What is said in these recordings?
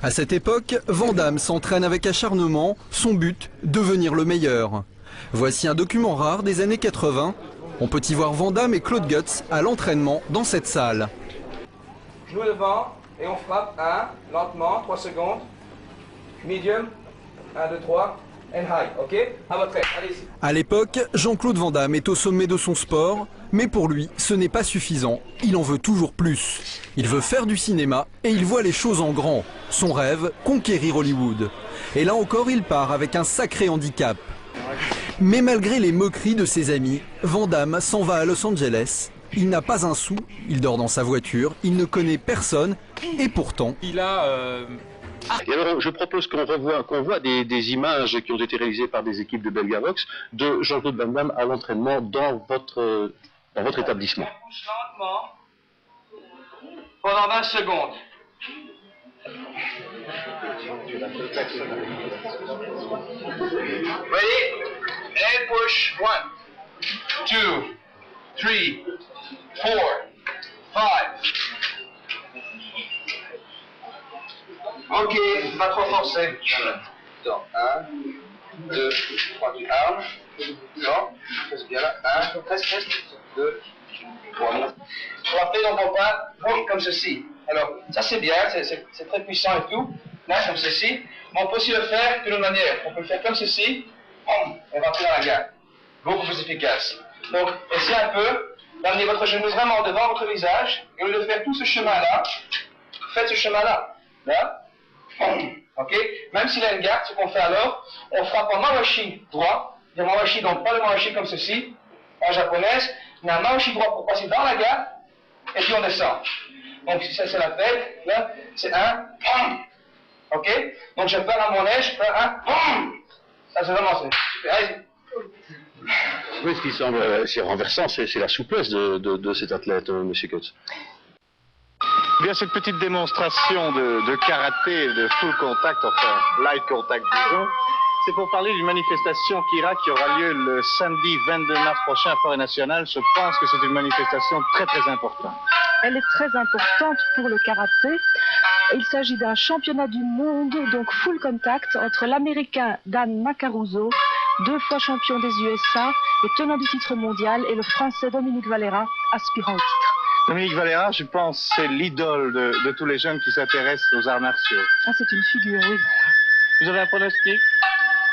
À cette époque, Van Damme s'entraîne avec acharnement, son but, devenir le meilleur. Voici un document rare des années 80. On peut y voir Van Damme et Claude Guts à l'entraînement dans cette salle. Genou devant et on frappe 1, lentement, 3 secondes. Medium, 1, 2, 3, and high, ok? À votre aise, allez-y. À l'époque, Jean-Claude Van Damme est au sommet de son sport, mais pour lui, ce n'est pas suffisant. Il en veut toujours plus. Il veut faire du cinéma et il voit les choses en grand. Son rêve, conquérir Hollywood. Et là encore, il part avec un sacré handicap. Mais malgré les moqueries de ses amis, Van Damme s'en va à Los Angeles. Il n'a pas un sou, il dort dans sa voiture, il ne connaît personne, et pourtant... Il a... Et alors, je propose qu'on voit des images qui ont été réalisées par des équipes de Belgavox de Jean-Claude Van Damme à l'entraînement dans votre établissement. On bouge lentement pendant 20 secondes. Ready? And push. 1, 2, 3, 4, 5. Ok, pas trop forcer. Attends, 1, 2, 3, tu armes. Non, c'est bien là. 1, reste, 2, 3. On va faire dans ton pas, boum, comme ceci. Alors, ça c'est bien, c'est très puissant et tout. Là, comme ceci. Mais on peut aussi le faire d'une autre manière. On peut le faire comme ceci, boum, et rentrer dans la garde. Beaucoup plus efficace. Donc, essayez un peu d'amener votre genou vraiment devant votre visage. Et au lieu de faire tout ce chemin-là, faites ce chemin-là. Là. Ok? Même s'il a une garde, ce qu'on fait alors, on frappe en mawashi droit. Le mawashi, donc pas le mawashi comme ceci, en japonaise, mais un mawashi droit pour passer dans la garde, et puis on descend. Donc ça c'est la tête, là, c'est un, ok? Donc je pars à mon aise, je fais un, ça c'est vraiment super, allez-y. Oui, ce qui semble assez renversant, c'est la souplesse de cet athlète, Monsieur Guts. Eh bien, cette petite démonstration de karaté, de full contact, enfin light contact disons, c'est pour parler d'une manifestation qui aura lieu le samedi 22 mars prochain à Forêt Nationale. Je pense que c'est une manifestation très très importante. Elle est très importante pour le karaté. Il s'agit d'un championnat du monde, donc full contact, entre l'Américain Dan Macaruso, 2 fois champion des USA et tenant du titre mondial, et le Français Dominique Valera, aspirant au titre. Dominique Valera, je pense, c'est l'idole de tous les jeunes qui s'intéressent aux arts martiaux. Ah, c'est une figure, oui. Vous avez un pronostic?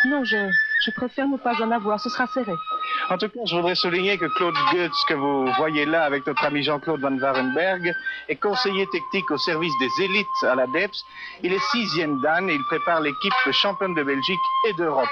Non, je préfère ne pas en avoir, ce sera serré. En tout cas, je voudrais souligner que Claude Guts, que vous voyez là avec notre ami Jean-Claude Van Varenberg, est conseiller technique au service des élites à la DEPS. Il est 6e dan et il prépare l'équipe championne de Belgique et d'Europe.